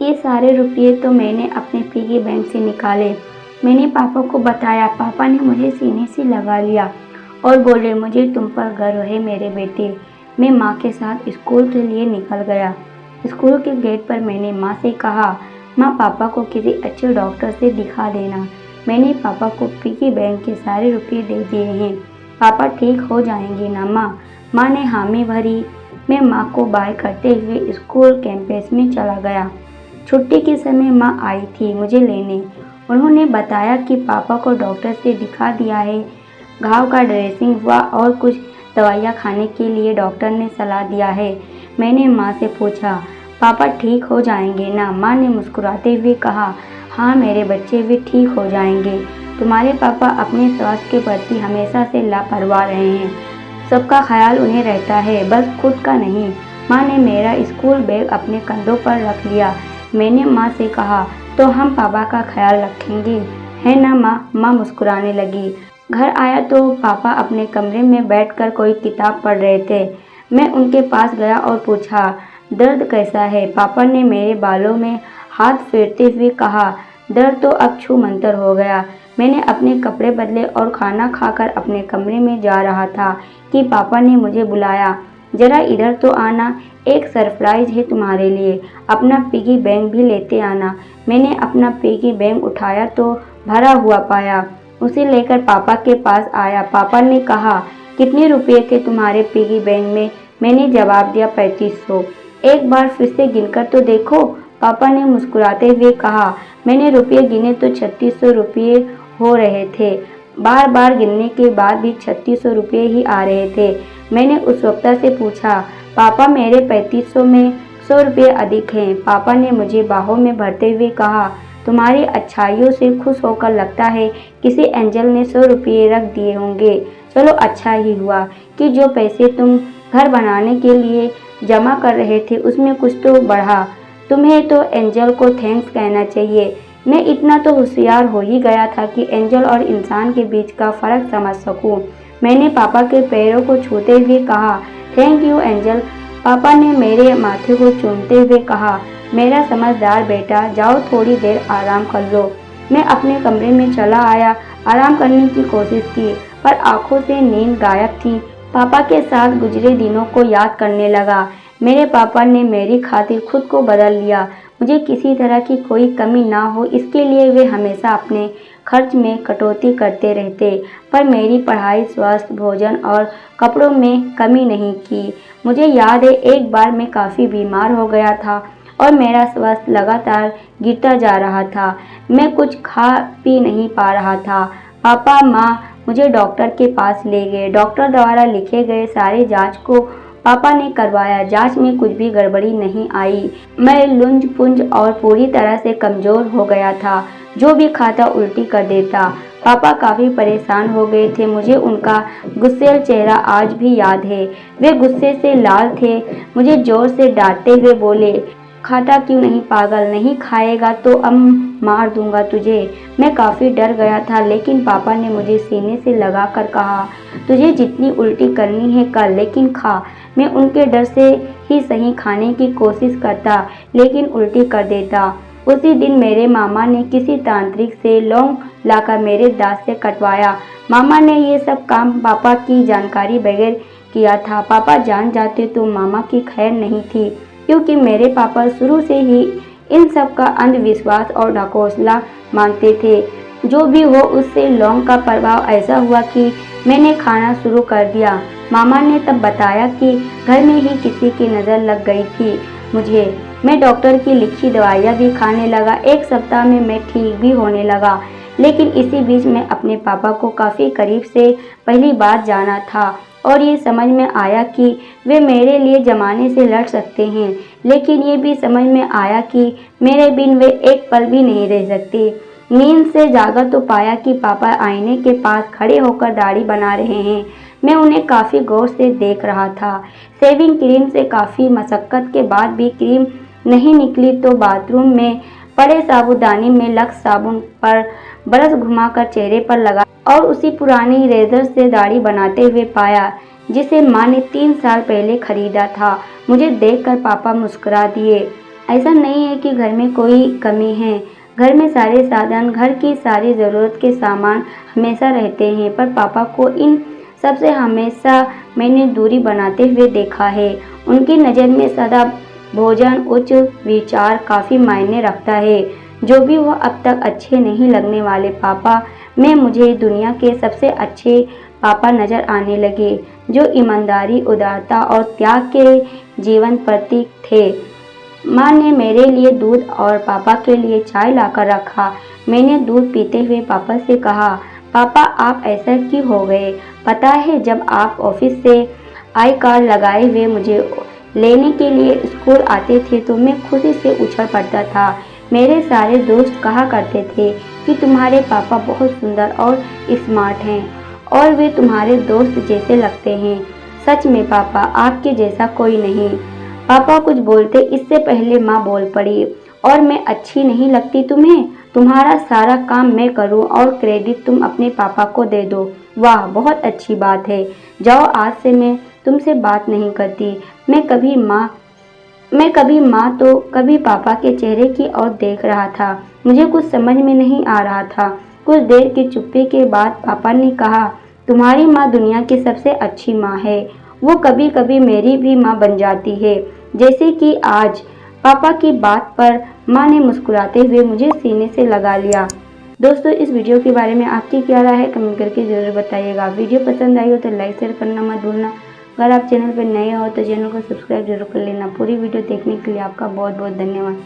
ये सारे रुपये तो मैंने अपने पिगी बैंक से निकाले। मैंने पापा को बताया। पापा ने मुझे सीने से लगा लिया और बोले, मुझे तुम पर गर्व है मेरे बेटे। मैं माँ के साथ स्कूल के लिए निकल गया। स्कूल के गेट पर मैंने माँ से कहा, माँ पापा को किसी अच्छे डॉक्टर से दिखा देना। मैंने पापा को पिगी बैंक के सारे रुपये दे दिए हैं। पापा ठीक हो जाएंगे ना माँ? माँ ने हामी भरी। मैं माँ को बाय करते हुए स्कूल कैंपस में चला गया। छुट्टी के समय माँ आई थी मुझे लेने। उन्होंने बताया कि पापा को डॉक्टर से दिखा दिया है। घाव का ड्रेसिंग हुआ और कुछ दवाइयाँ खाने के लिए डॉक्टर ने सलाह दिया है। मैंने माँ से पूछा, पापा ठीक हो जाएंगे ना? माँ ने मुस्कुराते हुए कहा, हाँ मेरे बच्चे भी ठीक हो जाएंगे। तुम्हारे पापा अपने स्वास्थ्य के प्रति हमेशा से लापरवाह रहे हैं। सबका ख्याल उन्हें रहता है, बस खुद का नहीं। माँ ने मेरा स्कूल बैग अपने कंधों पर रख लिया। मैंने माँ से कहा, तो हम पापा का ख्याल रखेंगे, है ना माँ? माँ मुस्कुराने लगी। घर आया तो पापा अपने कमरे में बैठकर कोई किताब पढ़ रहे थे। मैं उनके पास गया और पूछा, दर्द कैसा है? पापा ने मेरे बालों में हाथ फेरते हुए कहा, दर्द तो अब छू मंतर हो गया। मैंने अपने कपड़े बदले और खाना खाकर अपने कमरे में जा रहा था कि पापा ने मुझे बुलाया, जरा इधर तो आना, एक सरप्राइज है तुम्हारे लिए, अपना पिगी बैंक भी लेते आना। मैंने अपना पिगी बैंक उठाया तो भरा हुआ पाया। उसे लेकर पापा के पास आया। पापा ने कहा, कितने रुपए थे तुम्हारे पिगी बैंक में? मैंने जवाब दिया, 3500। एक बार फिर से गिनकर तो देखो, पापा ने मुस्कुराते हुए कहा। मैंने रुपये गिने तो 3600 रुपये हो रहे थे। बार बार गिनने के बाद भी 3600 रुपये ही आ रहे थे। मैंने उस वक्ता से पूछा, पापा मेरे 3500 में 100 रुपये अधिक हैं। पापा ने मुझे बाहों में भरते हुए कहा, तुम्हारी अच्छाइयों से खुश होकर लगता है किसी एंजल ने 100 रुपये रख दिए होंगे। चलो अच्छा ही हुआ कि जो पैसे तुम घर बनाने के लिए जमा कर रहे थे उसमें कुछ तो बढ़ा। तुम्हें तो एंजल को थैंक्स कहना चाहिए। मैं इतना तो होशियार हो ही गया था कि एंजल और इंसान के बीच का फ़र्क समझ सकूं। मैंने पापा के पैरों को छूते हुए कहा, थैंक यू एंजल। पापा ने मेरे माथे को चूमते हुए कहा, मेरा समझदार बेटा, जाओ थोड़ी देर आराम कर लो। मैं अपने कमरे में चला आया। आराम करने की कोशिश की पर आंखों से नींद गायब थी। पापा के साथ गुजरे दिनों को याद करने लगा। मेरे पापा ने मेरी खातिर खुद को बदल लिया। मुझे किसी तरह की कोई कमी ना हो इसके लिए वे हमेशा अपने खर्च में कटौती करते रहते, पर मेरी पढ़ाई, स्वास्थ्य, भोजन और कपड़ों में कमी नहीं की। मुझे याद है एक बार मैं काफ़ी बीमार हो गया था और मेरा स्वास्थ्य लगातार गिरता जा रहा था। मैं कुछ खा पी नहीं पा रहा था। पापा माँ मुझे डॉक्टर के पास ले गए। डॉक्टर द्वारा लिखे गए सारे जांच को पापा ने करवाया। जांच में कुछ भी गड़बड़ी नहीं आई। मैं लुंज पुंज और पूरी तरह से कमज़ोर हो गया था। जो भी खाता उल्टी कर देता। पापा काफ़ी परेशान हो गए थे। मुझे उनका गुस्सैल चेहरा आज भी याद है। वे गुस्से से लाल थे। मुझे जोर से डांटते हुए बोले, खाता क्यों नहीं पागल? नहीं खाएगा तो अब मार दूंगा तुझे। मैं काफ़ी डर गया था, लेकिन पापा ने मुझे सीने से लगाकर कहा, तुझे जितनी उल्टी करनी है कर, लेकिन खा। मैं उनके डर से ही सही खाने की कोशिश करता, लेकिन उल्टी कर देता। उसी दिन मेरे मामा ने किसी तांत्रिक से लौंग लाकर मेरे दांत से कटवाया। मामा ने ये सब काम पापा की जानकारी बगैर किया था। पापा जान जाते तो मामा की खैर नहीं थी, क्योंकि मेरे पापा शुरू से ही इन सब का अंधविश्वास और ढकोसला मानते थे। जो भी हो, उससे लौंग का प्रभाव ऐसा हुआ कि मैंने खाना शुरू कर दिया। मामा ने तब बताया कि घर में ही किसी की नज़र लग गई थी मुझे। मैं डॉक्टर की लिखी दवाइयाँ भी खाने लगा। एक सप्ताह में मैं ठीक भी होने लगा, लेकिन इसी बीच मैं अपने पापा को काफ़ी करीब से पहली बार जाना था और ये समझ में आया कि वे मेरे लिए ज़माने से लड़ सकते हैं, लेकिन ये भी समझ में आया कि मेरे बिन वे एक पल भी नहीं रह सकते। नींद से जागा तो पाया कि पापा आईने के पास खड़े होकर दाढ़ी बना रहे हैं। मैं उन्हें काफ़ी गौर से देख रहा था। शेविंग क्रीम से काफ़ी मशक्क़त के बाद भी क्रीम नहीं निकली तो बाथरूम में पड़े साबुदानी में लक्स साबुन पर ब्रश घुमाकर चेहरे पर लगा और उसी पुरानी रेजर से दाढ़ी बनाते हुए पाया, जिसे माँ ने 3 साल पहले खरीदा था। मुझे देखकर पापा मुस्कुरा दिए। ऐसा नहीं है कि घर में कोई कमी है। घर में सारे साधन, घर की सारी ज़रूरत के सामान हमेशा रहते हैं, पर पापा को इन सब से हमेशा मैंने दूरी बनाते हुए देखा है। उनकी नज़र में सदा भोजन, उच्च विचार काफ़ी मायने रखता है। जो भी वो अब तक अच्छे नहीं लगने वाले पापा में मुझे दुनिया के सबसे अच्छे पापा नज़र आने लगे, जो ईमानदारी, उदारता और त्याग के जीवन प्रतीक थे। माँ ने मेरे लिए दूध और पापा के लिए चाय लाकर रखा। मैंने दूध पीते हुए पापा से कहा, पापा आप ऐसा क्यों हो गए? पता है जब आप ऑफिस से आई कार्ड लगाए हुए मुझे लेने के लिए स्कूल आते थे तो मैं खुशी से उछल पड़ता था। मेरे सारे दोस्त कहा करते थे कि तुम्हारे पापा बहुत सुंदर और स्मार्ट हैं और वे तुम्हारे दोस्त जैसे लगते हैं। सच में पापा, आपके जैसा कोई नहीं। पापा कुछ बोलते इससे पहले माँ बोल पड़ी, और मैं अच्छी नहीं लगती तुम्हें? तुम्हारा सारा काम मैं करूं और क्रेडिट तुम अपने पापा को दे दो। वाह, बहुत अच्छी बात है। जाओ, आज से मैं तुमसे बात नहीं करती। मैं कभी माँ तो कभी पापा के चेहरे की ओर देख रहा था। मुझे कुछ समझ में नहीं आ रहा था। कुछ देर की चुप्पी के बाद पापा ने कहा, तुम्हारी माँ दुनिया की सबसे अच्छी माँ है। वो कभी कभी मेरी भी माँ बन जाती है, जैसे कि आज। पापा की बात पर माँ ने मुस्कुराते हुए मुझे सीने से लगा लिया। दोस्तों, इस वीडियो के बारे में आपकी क्या राय है, कमेंट करके ज़रूर बताइएगा। वीडियो पसंद आई हो तो लाइक शेयर करना मत भूलना। अगर आप चैनल पर नए हो तो चैनल को सब्सक्राइब जरूर कर लेना। पूरी वीडियो देखने के लिए आपका बहुत बहुत धन्यवाद।